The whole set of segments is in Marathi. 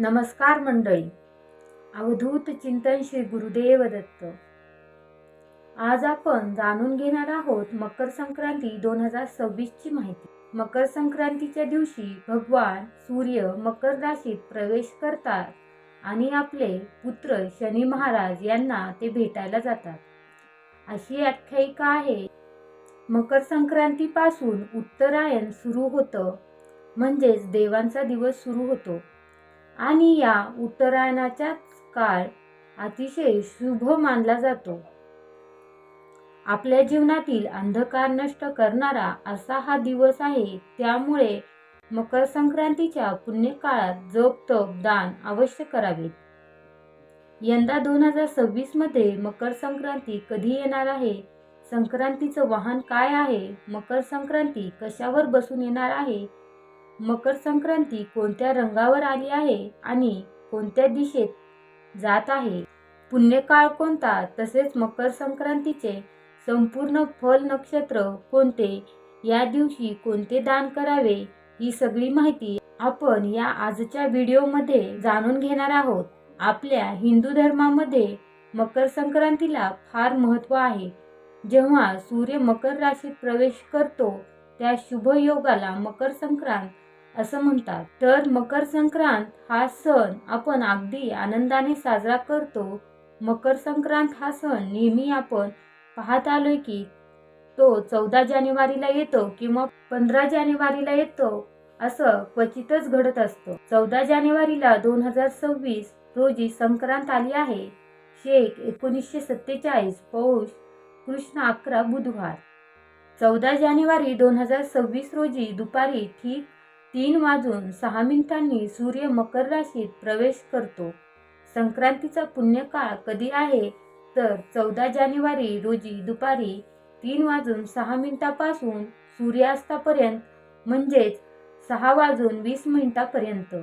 नमस्कार मंडळी. अवधूत चिंतन श्री गुरुदेव दत्त. आज आपण जाणून घेणार आहोत मकर संक्रांती 2026 ची माहिती. मकर संक्रांतीच्या दिवशी भगवान सूर्य मकर राशीत प्रवेश करतात आणि आपले पुत्र शनी महाराज यांना ते भेटायला जातात, अशी आख्यायिका आहे. मकर संक्रांतीपासून उत्तरायण सुरू होतं, म्हणजेच देवांचा दिवस सुरू होतो आणि या उत्तरायणाचाच काळ अतिशय शुभ मानला जातो. आपल्या जीवनातील अंधकार नष्ट करणारा असा हा दिवस आहे. त्यामुळे मकर संक्रांतीच्या पुण्य काळात जप तप दान अवश्य करावे. यंदा 2026 मध्ये मकर संक्रांती कधी येणार आहे? संक्रांतीचं वाहन काय आहे? मकर संक्रांती कशावर बसून येणार आहे? मकर संक्रांती कोणत्या रंगावर आली आहे आणि कोणत्या दिशेत जात आहे? पुण्यकाळ कोणता? तसेच मकर संक्रांतीचे संपूर्ण फल नक्षत्र कोणते? या दिवशी कोणते दान करावे? ही सगळी माहिती आपण या आजच्या व्हिडिओमध्ये जाणून घेणार आहोत. आपल्या हिंदू धर्मामध्ये मकर संक्रांतीला फार महत्त्व आहे. जेव्हा सूर्य मकर राशीत प्रवेश करतो त्या शुभ योगाला मकर संक्रांत असं म्हणतात. तर मकर संक्रांत हा सण आपण अगदी आनंदाने साजरा करतो. मकर संक्रांत हा सण नेहमी आपण पाहत आलोय की तो 14 जानेवारीला येतो किंवा 15 जानेवारीला येतो, असं क्वचितच घडत असतं. 14 जानेवारीला 2026 रोजी संक्रांत आली आहे. शेख 1947 पौष कृष्ण 11 बुधवार. 14 जानेवारी 2026 रोजी दुपारी ठीक 3:06 सूर्य मकर राशीत प्रवेश करतो. संक्रांतीचा पुण्यकाळ कधी आहे? तर 14 जानेवारी रोजी दुपारी 3:06 पासून सूर्यास्तापर्यंत, म्हणजेच 6:20 पर्यंत.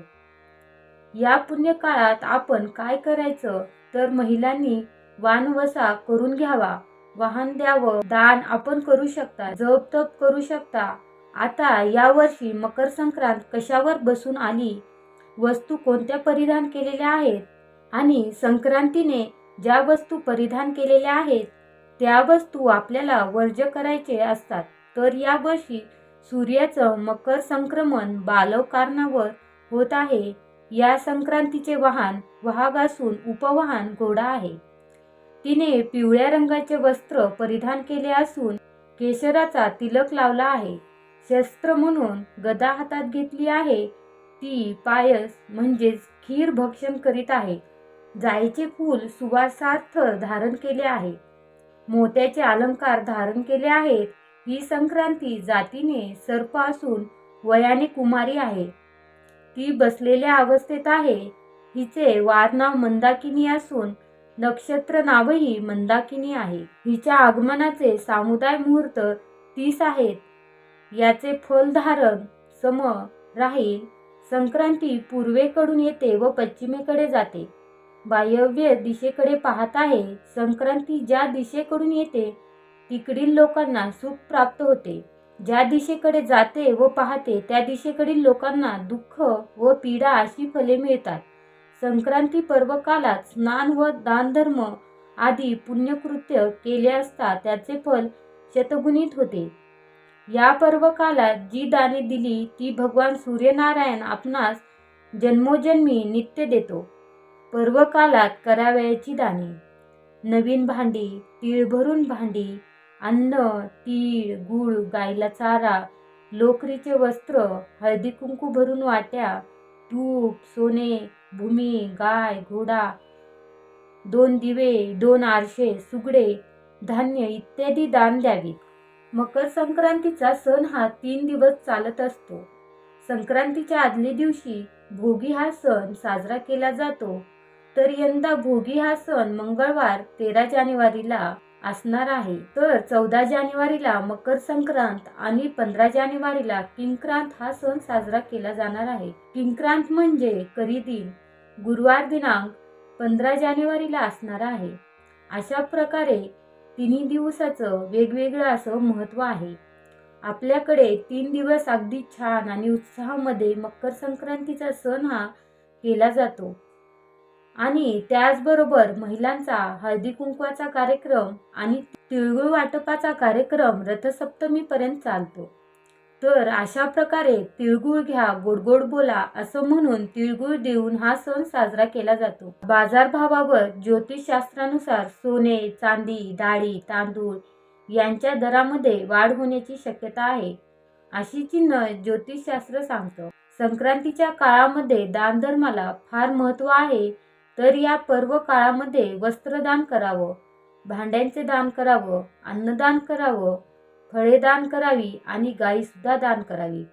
या पुण्यकाळात आपण काय करायचं? तर महिलांनी वाणवसा करून घ्यावा, वाहन द्यावं, दान आपण करू शकता, जप तप करू शकता. आता यावर्षी मकर संक्रांत कशावर बसून आली, वस्तू कोणत्या परिधान केलेल्या आहेत आणि संक्रांतीने ज्या वस्तू परिधान केलेल्या आहेत त्या वस्तू आपल्याला वर्ज्य करायचे असतात. तर यावर्षी सूर्याचं मकर संक्रमण बालव कारणावर होत आहे. या संक्रांतीचे वाहन वाहक असून उपवाहन घोडा आहे. तिने पिवळ्या रंगाचे वस्त्र परिधान केले असून केशराचा तिलक लावला आहे. शस्त्र म्हणून गदा हातात घेतली आहे. ती पायस म्हणजेच खीर भक्षण करीत आहे. जाईचे फूल सुवासार्थ धारण केले आहे. मोत्याचे अलंकार धारण केले आहेत. ही संक्रांती जातीने सर्प असून वयाने कुमारी आहे. ती बसलेल्या अवस्थेत आहे. हिचे वारनाव मंदाकिनी असून नक्षत्र नावही मंदाकिनी आहे. हिच्या आगमनाचे सामुदाय मुहूर्त 30 आहेत. याचे फल धारण सम राहील. संक्रांती पूर्वेकडून येते व पश्चिमेकडे जाते. वायव्य दिशेकडे पाहत आहे. संक्रांती ज्या दिशेकडून येते तिकडील लोकांना सुख प्राप्त होते. ज्या दिशेकडे जाते व पाहते त्या दिशेकडील लोकांना दुःख व पीडा अशी फले मिळतात. संक्रांती पर्व कालात स्नान व दानधर्म आदी पुण्यकृत्य केले असता त्याचे फल शतगुणित होते. या पर्व कालात जी दाने दिली ती भगवान सूर्यनारायण आपणास जन्मोजन्मी नित्य देतो. पर्व कालात करावयाची दाने: नवीन भांडी, तीळ भरून भांडी, अन्न, तीळ, गूळ, गाईला चारा, लोकरीचे वस्त्र, हळदी कुंकू भरून वाट्या, तूप, सोने, भूमी, गाय, घोडा, 2 दिवे, 2 आरशे, सुगडे, धान्य इत्यादी दान द्यावीत. मकर संक्रांतीचा सण हा 3 दिवस चालत असतो. संक्रांतीच्या आदल्या दिवशी भोगी हा सण साजरा केला जातो. तर यंदा भोगी हा सण मंगळवार 13 जानेवारीला असणार आहे. तर 14 जानेवारीला मकर संक्रांत आणि 15 जानेवारीला किंक्रांत हा सण साजरा केला जाणार आहे. किंक्रांत म्हणजे करीदिन, गुरुवार दिनांक 15 जानेवारीला असणार आहे. अशा प्रकारे तिन्ही दिवसाचं वेगवेगळं असं महत्त्व आहे. आपल्याकडे 3 दिवस अगदी छान आणि उत्साहामध्ये मकर संक्रांतीचा सण हा केला जातो आणि त्याचबरोबर महिलांचा हळदी कुंकवाचा कार्यक्रम आणि तिळगुळ वाटपाचा कार्यक्रम रथसप्तमीपर्यंत चालतो. तर अशा प्रकारे तिळगुळ घ्या गोड गोड बोला असं म्हणून तिळगुळ देऊन हा सण साजरा केला जातो. बाजारभावावर ज्योतिषशास्त्रानुसार सोने, चांदी, डाळी, तांदूळ यांच्या दरामध्ये वाढ होण्याची शक्यता आहे, अशी चिन्ह ज्योतिषशास्त्र सांगतं. संक्रांतीच्या काळामध्ये दानधर्माला फार महत्त्व आहे. तर या पर्व काळामध्ये वस्त्रदान करावं, भांड्यांचे दान करावं, अन्नदान करावं, फळे दान करावी आणि गायीसुद्धा दान करावी.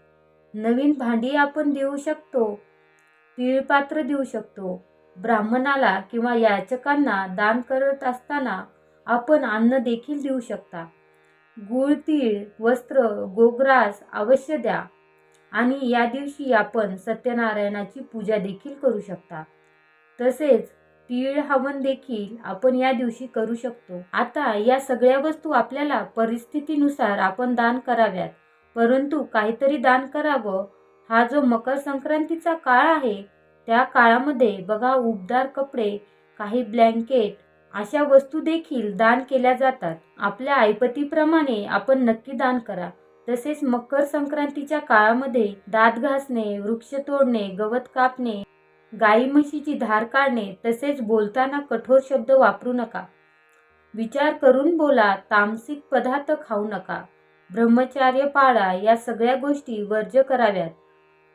नवीन भांडी आपण देऊ शकतो, तिळपात्र देऊ शकतो. ब्राह्मणाला किंवा याचकांना दान करत असताना आपण अन्न देखील देऊ शकता. गूळ, तीळ, वस्त्र, गोग्रास अवश्य द्या आणि या दिवशी आपण सत्यनारायणाची पूजा देखील करू शकता. तसेच तीळ हवन देखील आपण या दिवशी करू शकतो. आता या सगळ्या वस्तू आपल्याला परिस्थितीनुसार आपण दान कराव्यात, परंतु काहीतरी दान करावं. हा जो मकर संक्रांतीचा काळ आहे त्या काळामध्ये बघा उबदार कपडे, काही ब्लँकेट अशा वस्तू देखील दान केल्या जातात. आपल्या ऐपतीप्रमाणे आपण नक्की दान करा. तसेच मकर संक्रांतीच्या काळामध्ये दात घासणे, वृक्ष तोडणे, गवत कापणे, गाई म्हशीची धार काढणे, तसेच बोलताना कठोर शब्द वापरू नका. विचार करून बोला. तामसिक पदार्थ खाऊ नका. ब्रह्मचर्य पाळा. या सगळ्या गोष्टी वर्ज्य कराव्यात.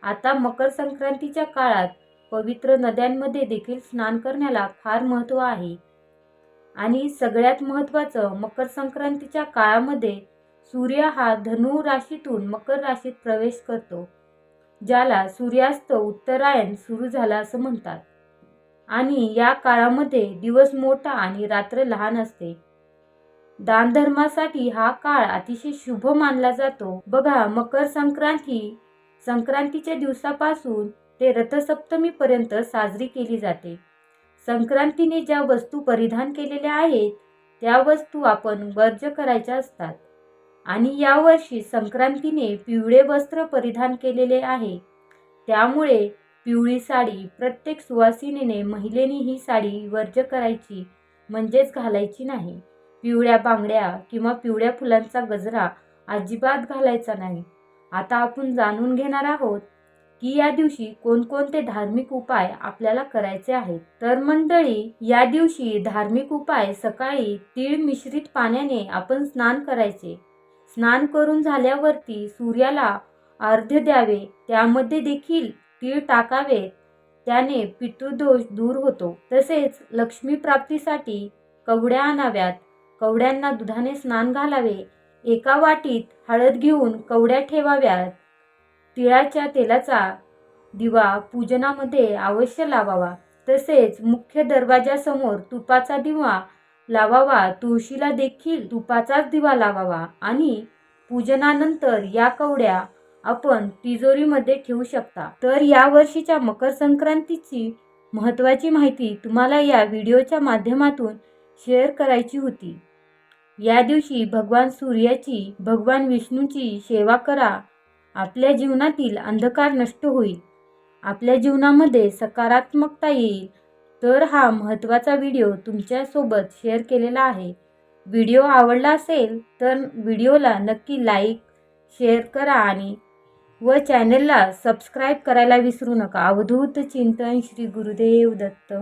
आता मकर संक्रांतीच्या काळात पवित्र नद्यांमध्ये देखील स्नान करण्याला फार महत्त्व आहे आणि सगळ्यात महत्त्वाचं, मकर संक्रांतीच्या काळामध्ये सूर्य हा धनु राशीतून मकर राशीत प्रवेश करतो, ज्याला सूर्यास्त उत्तरायण सुरू झाला असं म्हणतात. आणि या काळामध्ये दिवस मोठा आणि रात्र लहान असते. दानधर्मासाठी हा काळ अतिशय शुभ मानला जातो. बघा मकर संक्रांतीच्या दिवसापासून ते रथसप्तमीपर्यंत साजरी केली जाते. संक्रांतीने ज्या वस्तू परिधान केलेल्या आहेत त्या वस्तू आपण वर्ज्य करायच्या असतात आणि यावर्षी संक्रांतीने पिवळे वस्त्र परिधान केलेले आहे. त्यामुळे पिवळी साडी प्रत्येक सुवासिनीने महिलेने ही साडी वर्ज्य करायची, म्हणजेच घालायची नाही. पिवळ्या बांगड्या किंवा पिवळ्या फुलांचा गजरा अजिबात घालायचा नाही. आता आपण जाणून घेणार आहोत की या दिवशी कोणकोणते धार्मिक उपाय आपल्याला करायचे आहेत. तर मंडळी, या दिवशी धार्मिक उपाय, सकाळी तीळ मिश्रित पाण्याने आपण स्नान करायचे. स्नान करून झाल्यावरती सूर्याला अर्घ्य द्यावे, त्यामध्ये देखील तीळ टाकावे, त्याने पितृदोष दूर होतो. तसेच लक्ष्मी प्राप्तीसाठी कवड्या आणाव्यात. कवड्यांना दुधाने स्नान घालावे. एका वाटीत हळद घेऊन कवड्या ठेवाव्यात. तिळाच्या तेलाचा दिवा पूजनामध्ये अवश्य लावावा. तसेच मुख्य दरवाजासमोर तुपाचा दिवा लावावा. तुळशीला देखील तुपाचाच दिवा लावावा आणि पूजनानंतर या कवड्या आपण तिजोरीमध्ये ठेवू शकता. तर या वर्षीच्या मकर संक्रांतीची महत्त्वाची माहिती तुम्हाला या व्हिडिओच्या माध्यमातून शेअर करायची होती. या दिवशी भगवान सूर्याची, भगवान विष्णूची सेवा करा. आपल्या जीवनातील अंधकार नष्ट होईल, आपल्या जीवनामध्ये सकारात्मकता येईल. तर हा महत्त्वाचा व्हिडिओ तुमच्यासोबत शेअर केलेला आहे. व्हिडिओ आवडला असेल तर व्हिडिओला नक्की लाईक, शेअर करा आणि चॅनलला सबस्क्राईब करायला विसरू नका. अवधूत चिंतन श्री गुरुदेव दत्त.